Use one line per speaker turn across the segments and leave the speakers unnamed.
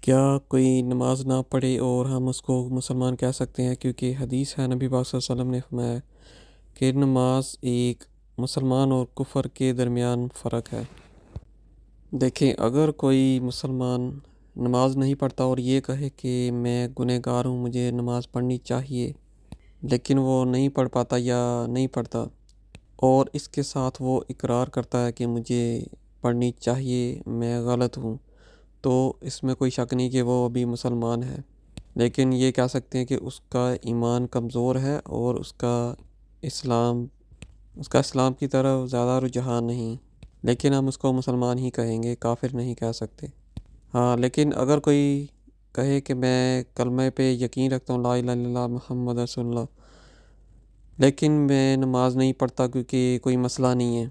کیا کوئی نماز نہ پڑھے اور ہم اس کو مسلمان کہہ سکتے ہیں؟ کیونکہ حدیث ہے، نبی پاک صلی اللہ علیہ وسلم نے فرمایا کہ نماز ایک مسلمان اور کفر کے درمیان فرق ہے۔ دیکھیں، اگر کوئی مسلمان نماز نہیں پڑھتا اور یہ کہے کہ میں گنہگار ہوں، مجھے نماز پڑھنی چاہیے، لیکن وہ نہیں پڑھ پاتا یا نہیں پڑھتا، اور اس کے ساتھ وہ اقرار کرتا ہے کہ مجھے پڑھنی چاہیے، میں غلط ہوں، تو اس میں کوئی شک نہیں کہ وہ ابھی مسلمان ہے۔ لیکن یہ کہہ سکتے ہیں کہ اس کا ایمان کمزور ہے اور اس کا اسلام کی طرف زیادہ رجحان نہیں، لیکن ہم اس کو مسلمان ہی کہیں گے، کافر نہیں کہہ سکتے۔ ہاں، لیکن اگر کوئی کہے کہ میں کلمہ پہ یقین رکھتا ہوں، لا الہ الا اللہ محمد رسول اللہ، لیکن میں نماز نہیں پڑھتا کیونکہ کوئی مسئلہ نہیں ہے،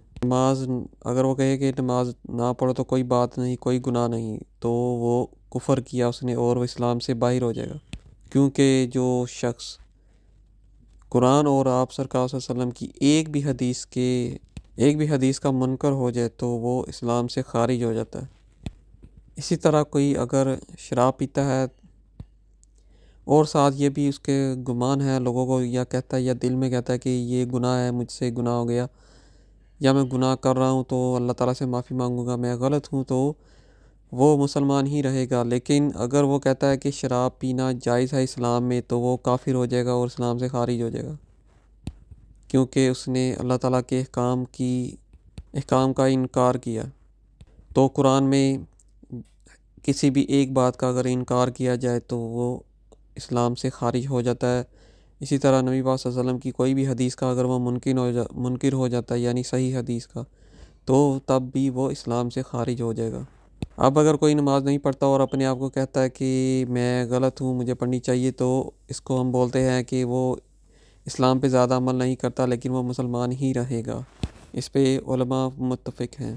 اگر وہ کہے کہ نماز نہ پڑھو تو کوئی بات نہیں، کوئی گناہ نہیں، تو وہ کفر کیا اس نے اور وہ اسلام سے باہر ہو جائے گا۔ کیونکہ جو شخص قرآن اور آپ سرکار صلی اللہ علیہ وسلم کی ایک بھی حدیث کا منکر ہو جائے تو وہ اسلام سے خارج ہو جاتا ہے۔ اسی طرح کوئی اگر شراب پیتا ہے اور ساتھ یہ بھی اس کے گمان ہے، لوگوں کو یا کہتا ہے یا دل میں کہتا ہے کہ یہ گناہ ہے، مجھ سے گناہ ہو گیا، یا میں گناہ کر رہا ہوں تو اللہ تعالیٰ سے معافی مانگوں گا، میں غلط ہوں، تو وہ مسلمان ہی رہے گا۔ لیکن اگر وہ کہتا ہے کہ شراب پینا جائز ہے اسلام میں، تو وہ کافر ہو جائے گا اور اسلام سے خارج ہو جائے گا، کیونکہ اس نے اللہ تعالیٰ کے احکام کا انکار کیا۔ تو قرآن میں کسی بھی ایک بات کا اگر انکار کیا جائے تو وہ اسلام سے خارج ہو جاتا ہے۔ اسی طرح نبی پاک صلی اللہ علیہ وسلم کی کوئی بھی حدیث کا اگر وہ منکر ہو جاتا ہے، یعنی صحیح حدیث کا، تو تب بھی وہ اسلام سے خارج ہو جائے گا۔ اب اگر کوئی نماز نہیں پڑھتا اور اپنے آپ کو کہتا ہے کہ میں غلط ہوں، مجھے پڑھنی چاہیے، تو اس کو ہم بولتے ہیں کہ وہ اسلام پہ زیادہ عمل نہیں کرتا، لیکن وہ مسلمان ہی رہے گا۔ اس پہ علماء متفق ہیں۔